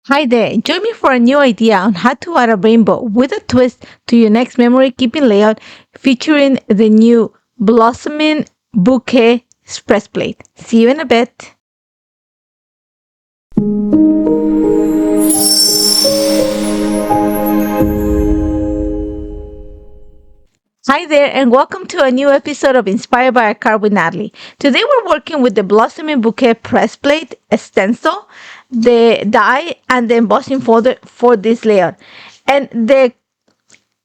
Hi there, join me for a new idea on how to add a rainbow with a twist to your next memory keeping layout featuring the new Blossoming Bouquet Express Plate. See you in a bit. Hi there, and welcome to a new episode of Inspired by a Card with Natalie. Today we're working with the Blossoming Bouquet press plate, a stencil, the die, and the embossing folder for this layout. And the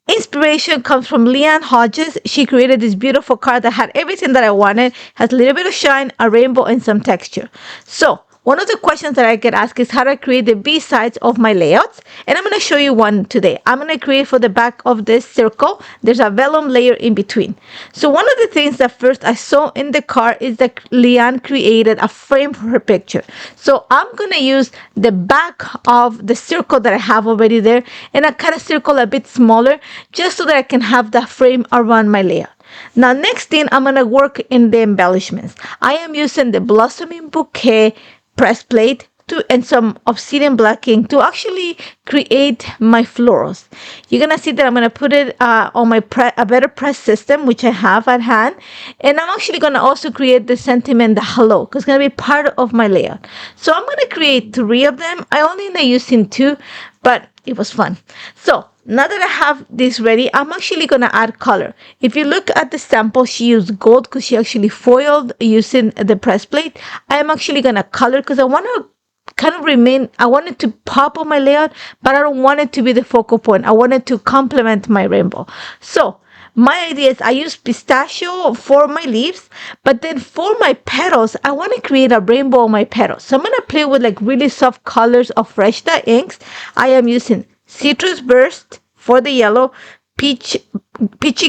inspiration comes from Leanne Hodges. She created this beautiful card that had everything that I wanted, has a little bit of shine, a rainbow, and some texture. So one of the questions that I get asked is how to create the B-sides of my layouts. And I'm going to show you one today. I'm going to create for the back of this circle. There's a vellum layer in between. So one of the things that first I saw in the card is that Leanne created a frame for her picture. So I'm going to use the back of the circle that I have already there, and I cut a circle a bit smaller just so that I can have that frame around my layout. Now, next thing, I'm going to work in the embellishments. I am using the Blossoming Bouquet press plate and some obsidian black ink to actually create my florals. You're gonna see that I'm gonna put it on my a better press system, which I have at hand, and I'm actually gonna also create the sentiment, the hello, because it's gonna be part of my layout. So I'm gonna create 3 of them. I only end up using 2, but it was fun. So now that I have this ready, I'm actually going to add color. If you look at the sample, she used gold because she actually foiled using the press plate. I am actually going to color because I want to kind of I want it to pop on my layout, but I don't want it to be the focal point. I want it to complement my rainbow. So my idea is I use pistachio for my leaves, but then for my petals, I want to create a rainbow on my petals. So I'm going to play with like really soft colors of fresh dye inks. I am using Citrus Burst for the yellow, Peachy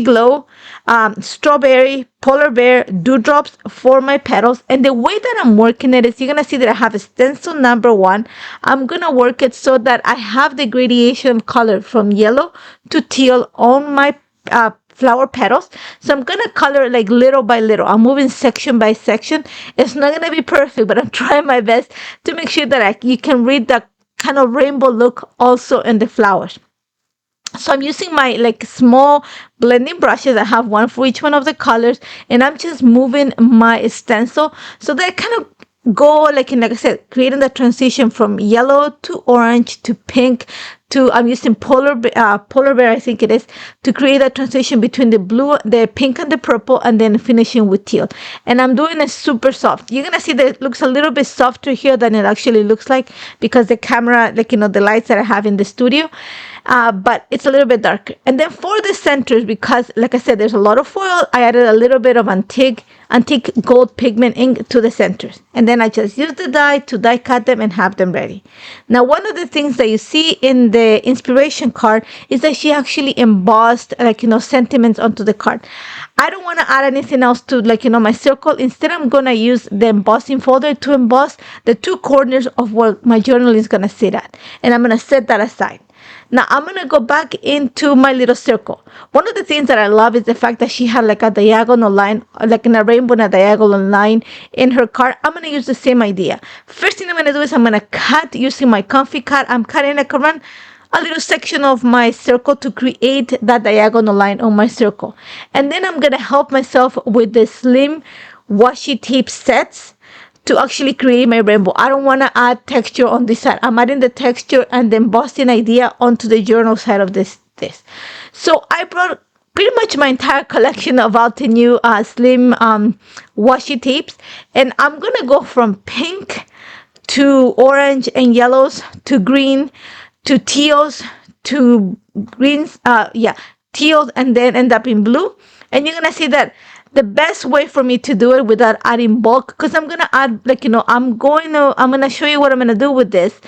Glow, Strawberry, Polar Bear, Dewdrops for my petals. And the way that I'm working it is you're going to see that I have a stencil number 1. I'm going to work it so that I have the gradation color from yellow to teal on my flower petals. So I'm going to color like little by little. I'm moving section by section. It's not going to be perfect, but I'm trying my best to make sure that you can read the kind of rainbow look also in the flowers. So I'm using my like small blending brushes. I have one for each one of the colors, and I'm just moving my stencil so that I kind of go like I said, creating the transition from yellow to orange to pink to I'm using polar bear, I think it is, to create a transition between the blue, the pink, and the purple, and then finishing with teal. And I'm doing it super soft. You're gonna see that it looks a little bit softer here than it actually looks like because the camera, the lights that I have in the studio. But it's a little bit darker. And then for the centers, because like I said, there's a lot of foil, I added a little bit of antique gold pigment ink to the centers. And then I just use the die to die cut them and have them ready. Now, one of the things that you see in the inspiration card is that she actually embossed sentiments onto the card. I don't want to add anything else to my circle. Instead, I'm going to use the embossing folder to emboss the 2 corners of where my journal is going to sit at. And I'm going to set that aside. Now I'm going to go back into my little circle. One of the things that I love is the fact that she had like a diagonal line, like in a rainbow and a diagonal line in her card. I'm going to use the same idea. First thing I'm going to do is I'm going to cut using my comfy cut. I'm cutting around a little section of my circle to create that diagonal line on my circle. And then I'm going to help myself with the slim washi tape sets to actually create my rainbow. I don't want to add texture on this side. I'm adding the texture and the embossing idea onto the journal side of this. So I brought pretty much my entire collection of Altenew slim washi tapes, and I'm going to go from pink to orange and yellows to green to teals to greens, teals, and then end up in blue. And you're going to see that the best way for me to do it without adding bulk, because I'm going to add, I'm going to show you what I'm going to do with this,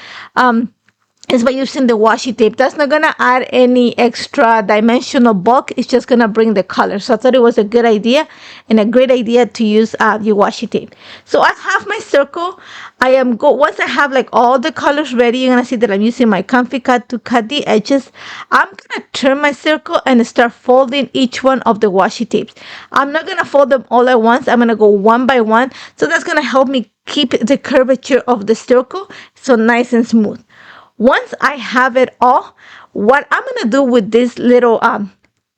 is by using the washi tape. That's not going to add any extra dimensional bulk. It's just going to bring the color. So I thought it was a good idea and a great idea to use your washi tape. So I have my circle. Once I have like all the colors ready, you're going to see that I'm using my comfy cut to cut the edges. I'm going to turn my circle and start folding each one of the washi tapes. I'm not going to fold them all at once. I'm going to go one by one. So that's going to help me keep the curvature of the circle so nice and smooth. Once I have it all, what I'm going to do with this little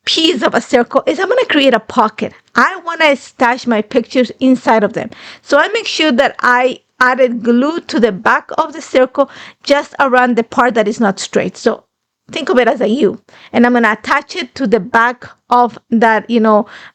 piece of a circle is I'm going to create a pocket. I want to stash my pictures inside of them. So I make sure that I added glue to the back of the circle just around the part that is not straight. So think of it as a U, and I'm going to attach it to the back of that,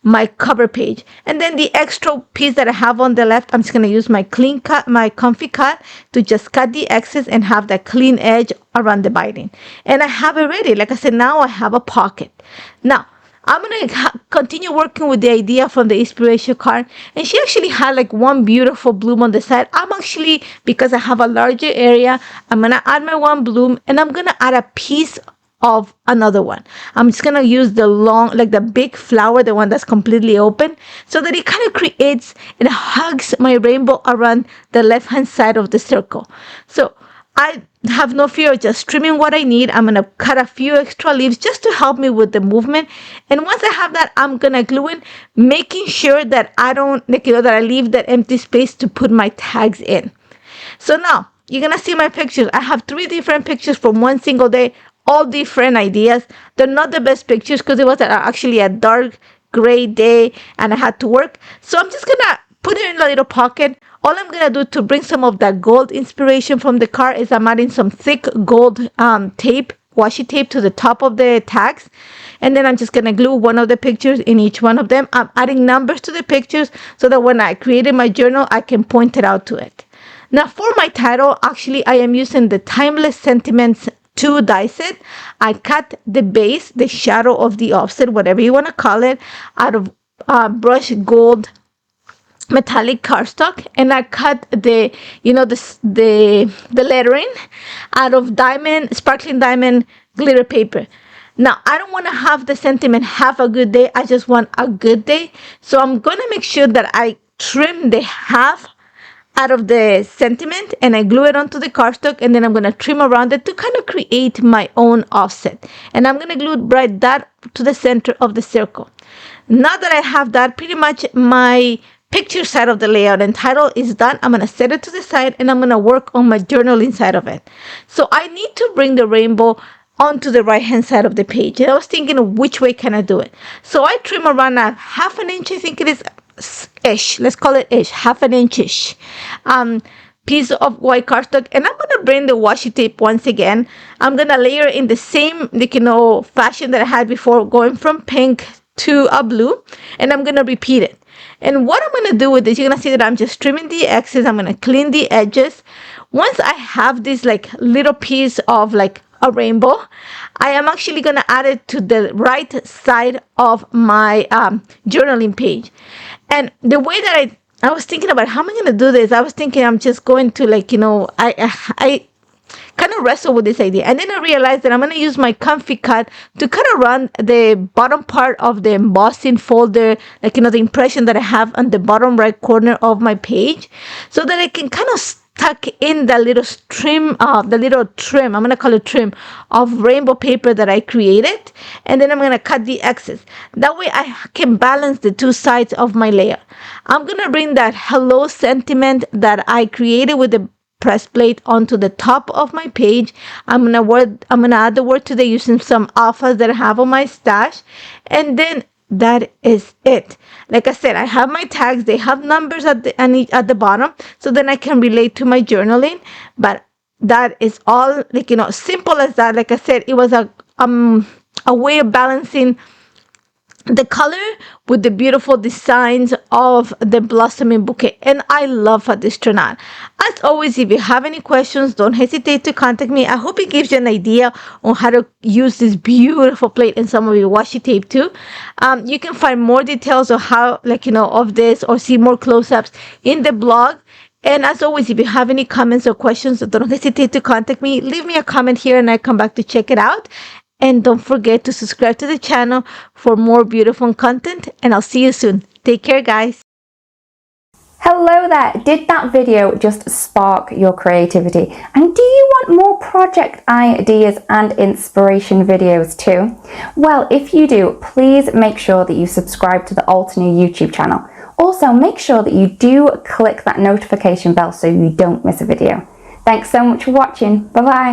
my cover page. And then the extra piece that I have on the left, I'm just going to use my clean cut, my comfy cut, to just cut the excess and have that clean edge around the binding. And I have it ready. Like I said, now I have a pocket. Now, I'm going to continue working with the idea from the inspiration card. And she actually had like one beautiful bloom on the side. I'm actually, because I have a larger area, I'm going to add my one bloom, and I'm going to add a piece of another one. I'm just going to use the long, like the big flower, the one that's completely open, so that it kind of creates and hugs my rainbow around the left hand side of the circle. So I have no fear of just trimming what I need. I'm going to cut a few extra leaves just to help me with the movement. And once I have that, I'm going to glue in, making sure that I don't, that I leave that empty space to put my tags in. So now you're going to see my pictures. I have 3 different pictures from one single day, all different ideas. They're not the best pictures because it was actually a dark gray day and I had to work. So I'm just going to put it in a little pocket. All I'm going to do to bring some of that gold inspiration from the card is I'm adding some thick gold tape, washi tape, to the top of the tags. And then I'm just going to glue one of the pictures in each one of them. I'm adding numbers to the pictures so that when I created my journal, I can point it out to it. Now for my title, actually, I am using the Timeless Sentiments 2 die set. I cut the base, the shadow of the offset, whatever you want to call it, out of brushed gold metallic cardstock, and I cut the lettering out of sparkling diamond glitter paper. Now I don't want to have the sentiment "have a good day." I just want a good day. So I'm gonna make sure that I trim the half out of the sentiment and I glue it onto the cardstock, and then I'm gonna trim around it to kind of create my own offset. And I'm gonna glue right that to the center of the circle. Now that I have that, pretty much my picture side of the layout and title is done. I'm going to set it to the side and I'm going to work on my journal inside of it. So I need to bring the rainbow onto the right hand side of the page. And I was thinking, which way can I do it? So I trim around a 1/2 inch, I think it is ish. Let's call it ish, 1/2 inch-ish. Piece of white cardstock, and I'm going to bring the washi tape once again. I'm going to layer in the same fashion that I had before, going from pink to a blue, and I'm going to repeat it. And what I'm going to do with this, you're going to see that I'm just trimming the excess. I'm going to clean the edges. Once I have this like little piece of like a rainbow, I am actually going to add it to the right side of my journaling page. And the way that I was thinking about how am I going to do this, I was thinking I'm just going to I kind of wrestle with this idea, and then I realized that I'm going to use my comfy cut to kind of run the bottom part of the embossing folder, the impression that I have on the bottom right corner of my page, so that I can kind of tuck in the little trim, I'm going to call it trim, of rainbow paper that I created, and then I'm going to cut the excess. That way I can balance the 2 sides of my layer. I'm going to bring that hello sentiment that I created with the press plate onto the top of my page. I'm gonna add the word today using some alphas that I have on my stash, and then that is it. Like I said, I have my tags. They have numbers at the bottom, so then I can relate to my journaling. But that is all, simple as that. Like I said, it was a way of balancing the color with the beautiful designs of the blossoming bouquet, and I love how this turned out. As always, if you have any questions, don't hesitate to contact me. I hope it gives you an idea on how to use this beautiful plate and some of your washi tape too. You can find more details of how of this, or see more close-ups in the blog. And as always, if you have any comments or questions, don't hesitate to contact me. Leave me a comment here and I come back to check it out. And don't forget to subscribe to the channel for more beautiful content. And I'll see you soon. Take care, guys. Hello there! Did that video just spark your creativity? And do you want more project ideas and inspiration videos too? Well, if you do, please make sure that you subscribe to the Altenew YouTube channel. Also, make sure that you do click that notification bell so you don't miss a video. Thanks so much for watching. Bye bye!